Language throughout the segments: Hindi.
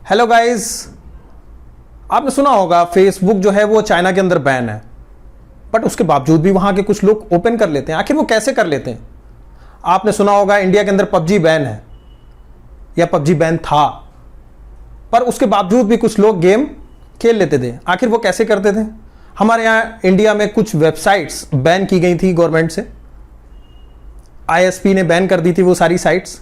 हेलो गाइस, आपने सुना होगा फेसबुक जो है वो चाइना के अंदर बैन है, बट उसके बावजूद भी वहां के कुछ लोग ओपन कर लेते हैं। आखिर वो कैसे कर लेते हैं? आपने सुना होगा इंडिया के अंदर पबजी बैन है या पबजी बैन था, पर उसके बावजूद भी कुछ लोग गेम खेल लेते थे। आखिर वो कैसे करते थे? हमारे यहाँ इंडिया में कुछ वेबसाइट्स बैन की गई थी गवर्नमेंट से, आईएसपी ने बैन कर दी थी वो सारी साइट्स।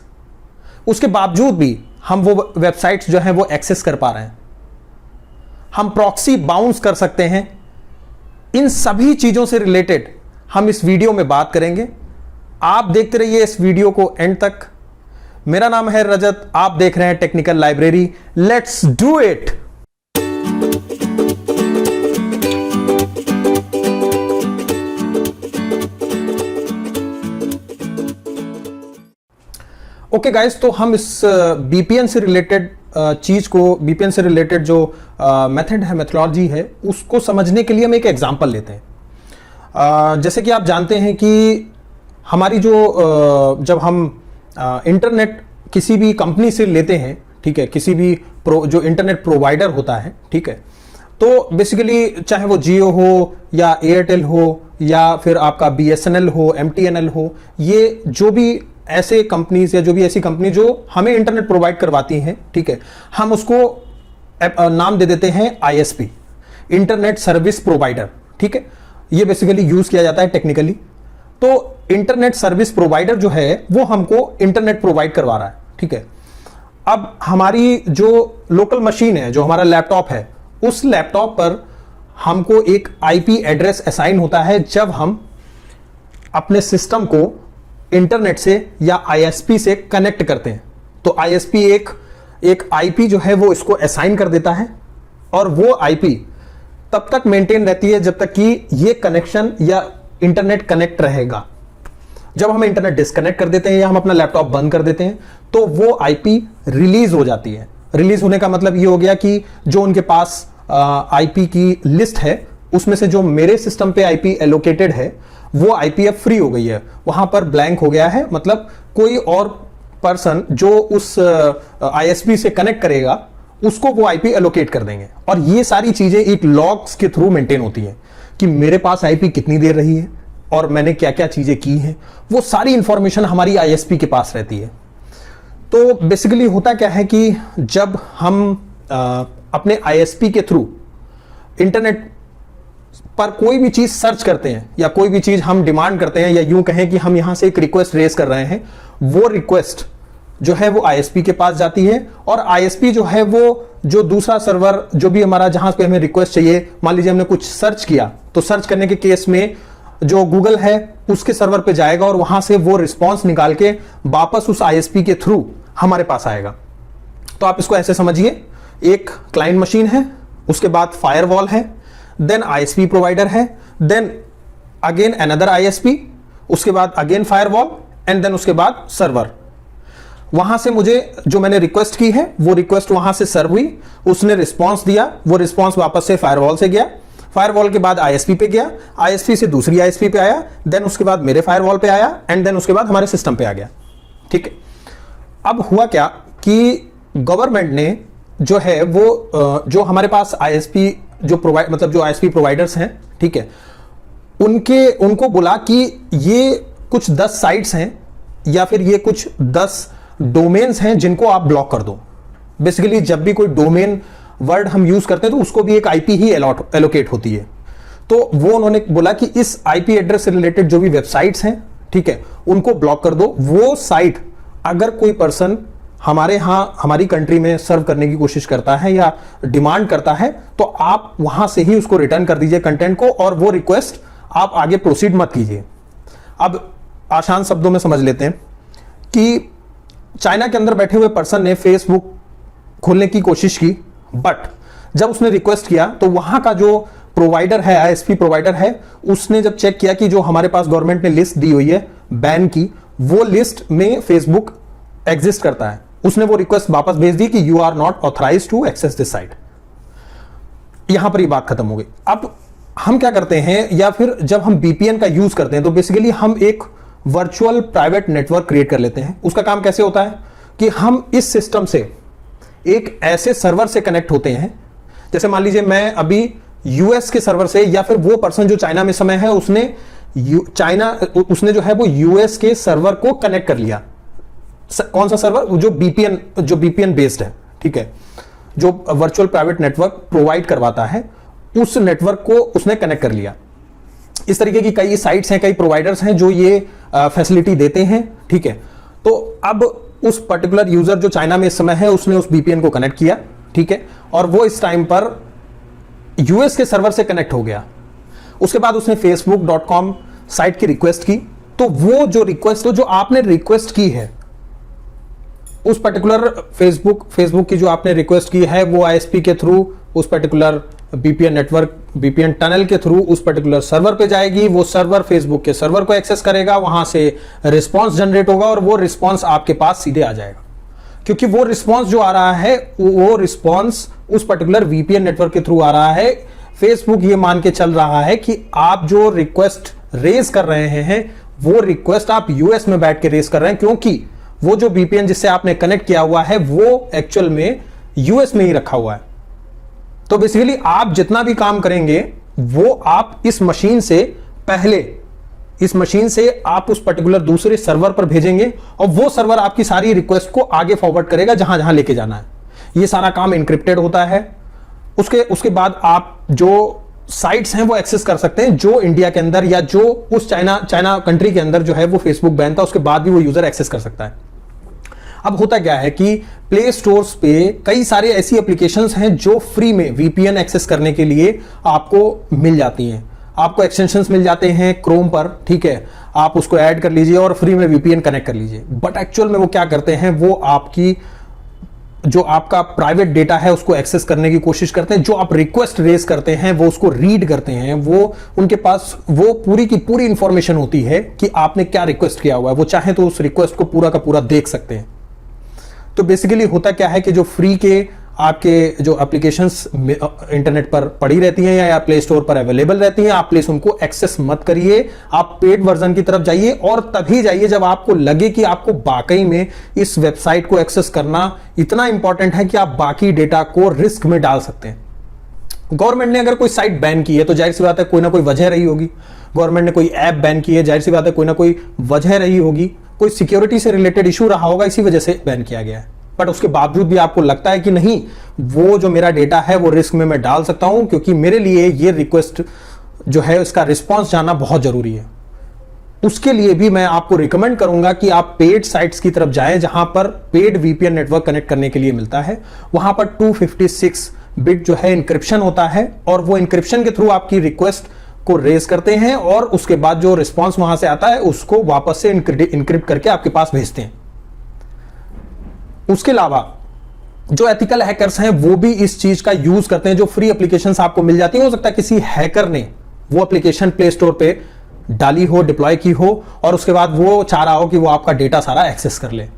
उसके बावजूद भी हम वो वेबसाइट्स जो हैं वो एक्सेस कर पा रहे हैं, हम प्रॉक्सी बाउंस कर सकते हैं। इन सभी चीजों से रिलेटेड हम इस वीडियो में बात करेंगे। आप देखते रहिए इस वीडियो को एंड तक। मेरा नाम है रजत, आप देख रहे हैं technical library. Let's do it. Okay guys, तो हम इस बीपीएन से रिलेटेड चीज को, बीपीएन से रिलेटेड जो मेथड है, मेथोडोलॉजी है, उसको समझने के लिए हम एक एग्जांपल लेते हैं। जैसे कि आप जानते हैं कि हमारी जो जब हम इंटरनेट किसी भी कंपनी से लेते हैं, ठीक है, किसी भी जो इंटरनेट प्रोवाइडर होता है, ठीक है, तो बेसिकली चाहे वो जियो हो या एयरटेल हो या फिर आपका बीएसएनएल हो, एमटीएनएल हो, ये जो भी ऐसे कंपनीज या जो भी ऐसी कंपनी जो हमें इंटरनेट प्रोवाइड करवाती हैं, ठीक है, हम उसको नाम दे देते हैं आईएसपी, इंटरनेट सर्विस प्रोवाइडर। ठीक है, ये बेसिकली यूज किया जाता है टेक्निकली। तो इंटरनेट सर्विस प्रोवाइडर जो है वो हमको इंटरनेट प्रोवाइड करवा रहा है। ठीक है, अब हमारी जो लोकल मशीन है, जो हमारा लैपटॉप है, उस लैपटॉप पर हमको एक आईपी एड्रेस असाइन होता है जब हम अपने सिस्टम को इंटरनेट से या आईएसपी से कनेक्ट करते हैं। तो आईएसपी एक आईपी जो है वो इसको असाइन कर देता है, और वो आईपी तब तक मेंटेन रहती है जब तक कि ये कनेक्शन या इंटरनेट कनेक्ट रहेगा। जब हम इंटरनेट डिस्कनेक्ट कर देते हैं या हम अपना लैपटॉप बंद कर देते हैं तो वो आईपी रिलीज हो जाती है। रिलीज होने का मतलब ये हो गया कि जो उनके पास आईपी की लिस्ट है उसमें से जो मेरे सिस्टम पे आईपी एलोकेटेड है वो आईपी अब फ्री हो गई है, वहां पर ब्लैंक हो गया है। मतलब कोई और पर्सन जो उस आईएसपी से कनेक्ट करेगा उसको वो आईपी एलोकेट कर देंगे। और ये सारी चीजें एक लॉग्स के थ्रू मेंटेन होती हैं कि मेरे पास आईपी कितनी देर रही है और मैंने क्या क्या चीजें की हैं, वो सारी इंफॉर्मेशन हमारी आईएसपी के पास रहती है। तो बेसिकली होता क्या है कि जब हम अपने आईएसपी के थ्रू इंटरनेट पर कोई भी चीज सर्च करते हैं या कोई भी चीज हम डिमांड करते हैं, या यूं कहें कि हम यहां से एक रिक्वेस्ट रेज कर रहे हैं, वो रिक्वेस्ट जो है वो आईएसपी के पास जाती है। और आईएसपी जो है वो जो दूसरा सर्वर जो भी हमारा, जहां पे हमें रिक्वेस्ट चाहिए, मान लीजिए हमने कुछ सर्च किया, तो सर्च करने के केस में जो गूगल है उसके सर्वर पे जाएगा और वहां से वो रिस्पॉन्स निकाल के वापस उस आईएसपी के थ्रू हमारे पास आएगा। तो आप इसको ऐसे समझिए, एक क्लाइंट मशीन है, उसके बाद फायरवॉल है, देन आईएसपी प्रोवाइडर है, देन अगेन अनदर आईएसपी, उसके बाद अगेन फायरवॉल, एंड देन उसके बाद सर्वर। वहां से मुझे जो मैंने रिक्वेस्ट की है वो रिक्वेस्ट वहां से सर्व हुई, उसने रिस्पांस दिया, वो रिस्पांस वापस से फायरवॉल से गया, फायरवॉल के बाद आईएसपी पे गया, आईएसपी से दूसरी आईएसपी पे आया, देन उसके बाद मेरे फायरवॉल पे आया, एंड देन उसके बाद हमारे सिस्टम पे आ गया। ठीक है, अब हुआ क्या कि गवर्नमेंट ने जो है वो जो हमारे पास आईएसपी जो प्रोवाइड, मतलब जो आईएसपी प्रोवाइडर्स हैं, ठीक है, उनको बोला कि ये कुछ 10 साइट्स हैं या फिर ये कुछ 10 डोमेन्स हैं जिनको आप ब्लॉक कर दो। बेसिकली जब भी कोई डोमेन वर्ड हम यूज करते हैं तो उसको भी एक आईपी ही एलोकेट होती है। तो वो उन्होंने बोला कि इस आईपी एड्रेस से रिलेटेड जो भी वेबसाइट्स हैं, ठीक है, उनको ब्लॉक कर दो। वो साइट अगर कोई पर्सन हमारे यहाँ, हमारी कंट्री में सर्व करने की कोशिश करता है या डिमांड करता है, तो आप वहां से ही उसको रिटर्न कर दीजिए कंटेंट को, और वो रिक्वेस्ट आप आगे प्रोसीड मत कीजिए। अब आसान शब्दों में समझ लेते हैं कि चाइना के अंदर बैठे हुए पर्सन ने फेसबुक खोलने की कोशिश की, बट जब उसने रिक्वेस्ट किया तो वहां का जो प्रोवाइडर है, आईएसपी प्रोवाइडर है, उसने जब चेक किया कि जो हमारे पास गवर्नमेंट ने लिस्ट दी हुई है बैन की, वो लिस्ट में फेसबुक एग्जिस्ट करता है। उसने वो रिक्वेस्ट वापस भेज दी कि you are not authorize to access this site. यहां पर ये बात खत्म हो गई। अब हम क्या करते हैं, या फिर जब हम बीपीएन का यूज करते हैं, तो बेसिकली हम एक वर्चुअल प्राइवेट नेटवर्क क्रिएट कर लेते हैं। उसका काम कैसे होता है कि हम इस सिस्टम से एक ऐसे सर्वर से कनेक्ट होते हैं, जैसे मान लीजिए मैं अभी यूएस के सर्वर से, या फिर वो पर्सन जो चाइना में समय है उसने जो है वो यूएस के सर्वर को कनेक्ट कर लिया। कौन सा सर्वर? जो बीपीएन बेस्ड है, ठीक है, जो वर्चुअल प्राइवेट नेटवर्क प्रोवाइड करवाता है, उस नेटवर्क को उसने कनेक्ट कर लिया। इस तरीके की कई साइट्स हैं, कई प्रोवाइडर्स हैं जो ये फैसिलिटी देते हैं, ठीक है। तो अब उस पर्टिकुलर यूजर जो चाइना में इस समय है, उसने उस बीपीएन को कनेक्ट किया, ठीक है, और वो इस टाइम पर यूएस के सर्वर से कनेक्ट हो गया। उसके बाद उसने facebook.com साइट की रिक्वेस्ट की, तो वो जो रिक्वेस्ट, तो जो आपने रिक्वेस्ट की है उस पर्टिकुलर फेसबुक की जो आपने रिक्वेस्ट की है, वो आईएसपी के थ्रू उस particular BPN network, BPN tunnel के थ्रू उस पर्टिकुलर सर्वर पे जाएगी। वो सर्वर फेसबुक के सर्वर को एक्सेस करेगा, वहां से रिस्पॉन्स जनरेट होगा और वो रिस्पॉन्स आपके पास सीधे आ जाएगा। क्योंकि वो रिस्पॉन्स जो आ रहा है, वो रिस्पॉन्स उस पर्टिकुलर वीपीएन नेटवर्क के थ्रू आ रहा है। फेसबुक ये मान के चल रहा है कि आप जो रिक्वेस्ट रेज कर रहे हैं, वो रिक्वेस्ट आप यूएस में बैठ के रेज कर रहे हैं, क्योंकि वो जो बीपीएन जिससे आपने कनेक्ट किया हुआ है, वो एक्चुअल में यूएस में ही रखा हुआ है। तो बेसिकली आप जितना भी काम करेंगे, वो आप इस मशीन से आप उस पर्टिकुलर दूसरे सर्वर पर भेजेंगे, और वो सर्वर आपकी सारी रिक्वेस्ट को आगे फॉरवर्ड करेगा जहां जहां लेके जाना है। ये सारा काम इनक्रिप्टेड होता है। उसके बाद आप जो साइट्स हैं वो एक्सेस कर सकते हैं, जो इंडिया के अंदर या जो उस चाइना कंट्री के अंदर जो है वो फेसबुक बैन था, उसके बाद भी वो यूजर एक्सेस कर सकता है। अब होता क्या है कि प्ले स्टोर्स पे कई सारे ऐसी एप्लीकेशंस हैं जो फ्री में वीपीएन एक्सेस करने के लिए आपको मिल जाती हैं। आपको एक्सटेंशंस मिल जाते हैं क्रोम पर, ठीक है, आप उसको ऐड कर लीजिए और फ्री में वीपीएन कनेक्ट कर लीजिए। बट एक्चुअल में वो क्या करते हैं, वो आपकी जो आपका प्राइवेट डेटा है उसको एक्सेस करने की कोशिश करते हैं। जो आप रिक्वेस्ट रेज करते हैं वो उसको रीड करते हैं, वो उनके पास वो पूरी की पूरी इंफॉर्मेशन होती है कि आपने क्या रिक्वेस्ट किया हुआ है। वो चाहे तो उस रिक्वेस्ट को पूरा का पूरा देख सकते हैं। तो बेसिकली होता क्या है कि जो फ्री के आपके जो एप्लीकेशंस इंटरनेट पर पड़ी रहती हैं या प्ले स्टोर पर अवेलेबल रहती हैं, आप प्लीज उनको एक्सेस मत करिए। आप पेड वर्जन की तरफ जाइए, और तभी जाइए जब आपको लगे कि आपको वाकई में इस वेबसाइट को एक्सेस करना इतना इंपॉर्टेंट है कि आप बाकी डेटा को रिस्क में डाल सकते हैं। गवर्नमेंट ने अगर कोई साइट बैन की है तो जाहिर सी बात है कोई ना कोई वजह रही होगी। गवर्नमेंट ने कोई ऐप बैन की है, जाहिर सी बात है कोई ना कोई वजह रही होगी, कोई सिक्योरिटी से रिलेटेड इशू रहा होगा, इसी वजह से बैन किया गया है। बट उसके बावजूद भी आपको लगता है कि नहीं, वो जो मेरा डेटा है वो रिस्क में मैं डाल सकता हूं, क्योंकि मेरे लिए ये रिक्वेस्ट जो है उसका रिस्पॉन्स जानना बहुत जरूरी है। उसके लिए भी मैं आपको रिकमेंड करूंगा कि आप पेड साइट्स की तरफ जाएं, जहां पर पेड वीपीएन नेटवर्क कनेक्ट करने के लिए मिलता है। वहां पर 256 बिट जो है इंक्रिप्शन होता है, और वो इंक्रिप्शन के थ्रू आपकी रिक्वेस्ट को रेज करते हैं, और उसके बाद जो रिस्पॉन्स वहां से आता है उसको वापस से इंक्रिप्ट करके आपके पास भेजते हैं। उसके अलावा जो एथिकल हैकर्स हैं वो भी इस चीज का यूज करते हैं। जो फ्री एप्लीकेशंस आपको मिल जाती है, हो सकता है किसी हैकर ने वो एप्लीकेशन प्ले स्टोर पे डाली हो, डिप्लॉय की हो, और उसके बाद वो चाह रहा हो कि वो आपका डेटा सारा एक्सेस कर ले।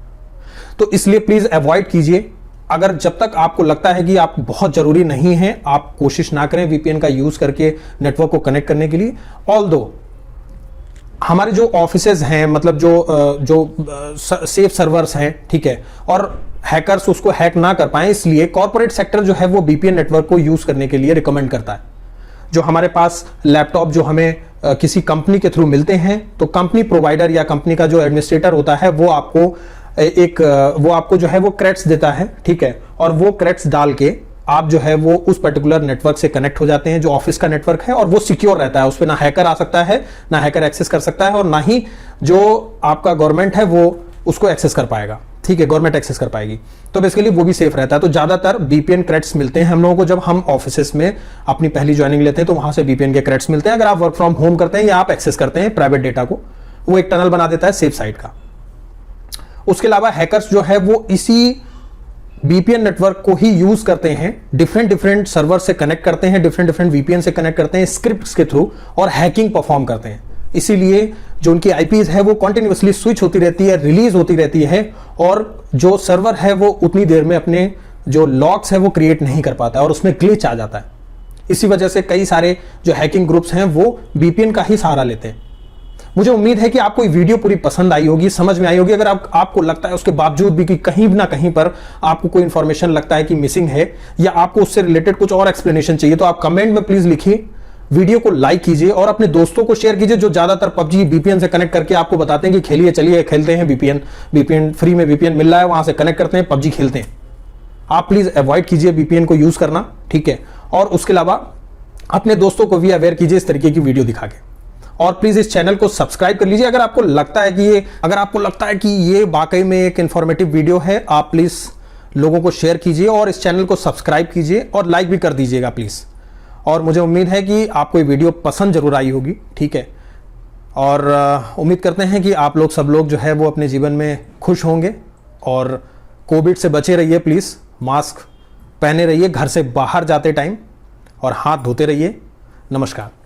तो इसलिए प्लीज अवॉइड कीजिए। अगर जब तक आपको लगता है कि आप बहुत जरूरी नहीं है, आप कोशिश ना करें वीपीएन का यूज करके नेटवर्क को कनेक्ट करने के लिए। ऑल्दो हमारे जो ऑफिसेज हैं, मतलब जो सेफ सर्वर्स हैं, ठीक है, और हैकर्स उसको हैक ना कर पाए, इसलिए कॉर्पोरेट सेक्टर जो है वो बीपीएन नेटवर्क को यूज करने के लिए रिकमेंड करता है। जो हमारे पास लैपटॉप जो हमें किसी कंपनी के थ्रू मिलते हैं, तो कंपनी प्रोवाइडर या कंपनी का जो एडमिनिस्ट्रेटर होता है वो आपको जो है वो क्रेडिट्स देता है, ठीक है, और वो क्रेडिट्स डाल के आप जो है वो उस पर्टिकुलर नेटवर्क से कनेक्ट हो जाते हैं, जो ऑफिस का नेटवर्क है, और वो सिक्योर रहता है। उस पर ना हैकर आ सकता है, ना हैकर एक्सेस कर सकता है, और ना ही जो आपका गवर्नमेंट है वो उसको एक्सेस कर पाएगा, ठीक है, गवर्नमेंट एक्सेस कर पाएगी। तो बेसिकली वो भी सेफ रहता है। तो ज्यादातर बीपीएन क्रेडिट्स मिलते हैं हम लोगों को जब हम ऑफिस में अपनी पहली ज्वाइनिंग लेते हैं, तो वहां से बीपीएन के क्रेडिट्स मिलते हैं। अगर आप वर्क फ्रॉम होम करते हैं या आप एक्सेस करते हैं प्राइवेट डेटा को, वो एक टनल बना देता है सेफ साइट का। उसके अलावा हैकर्स जो है वो इसी बीपीएन नेटवर्क को ही यूज करते हैं, डिफरेंट सर्वर से कनेक्ट करते हैं, डिफरेंट वीपीएन से कनेक्ट करते हैं स्क्रिप्ट्स के थ्रू, और हैकिंग परफॉर्म करते हैं। इसीलिए जो उनकी आईपीज है वो कंटिन्यूअसली स्विच होती रहती है, रिलीज होती रहती है, और जो सर्वर है वो उतनी देर में अपने जो लॉक्स है वो क्रिएट नहीं कर पाता है, और उसमें ग्लिच आ जाता है। इसी वजह से कई सारे जो हैकिंग ग्रुप्स हैं वो बीपीएन का ही सहारा लेते हैं। मुझे उम्मीद है कि आपको ये वीडियो पूरी पसंद आई होगी, समझ में आई होगी। अगर आपको लगता है उसके बावजूद भी कि कहीं ना कहीं पर आपको कोई इंफॉर्मेशन लगता है कि मिसिंग है या आपको उससे रिलेटेड कुछ और एक्सप्लेनेशन चाहिए, तो आप कमेंट में प्लीज लिखिए, वीडियो को लाइक कीजिए और अपने दोस्तों को शेयर कीजिए जो ज्यादातर पबजी बीपीएन से कनेक्ट करके आपको बताते हैं कि खेलिए, चलिए खेलते हैं बीपीएन फ्री में बीपीएन मिल रहा है, वहां से कनेक्ट करते हैं, पबजी खेलते हैं। आप प्लीज अवॉइड कीजिए बीपीएन को यूज करना, ठीक है। और उसके अलावा अपने दोस्तों को भी अवेयर कीजिए इस तरीके की वीडियो दिखा के। और प्लीज इस चैनल को सब्सक्राइब कर लीजिए अगर आपको लगता है कि ये वाकई में एक इंफॉर्मेटिव वीडियो है। आप प्लीज लोगों को शेयर कीजिए और इस चैनल को सब्सक्राइब कीजिए और लाइक भी कर दीजिएगा प्लीज। और मुझे उम्मीद है कि आपको ये वीडियो पसंद जरूर आई होगी, ठीक है। और उम्मीद करते हैं कि आप लोग सब लोग जो है वो अपने जीवन में खुश होंगे और कोविड से बचे रहिए प्लीज़, मास्क पहने रहिए घर से बाहर जाते टाइम और हाथ धोते रहिए। नमस्कार।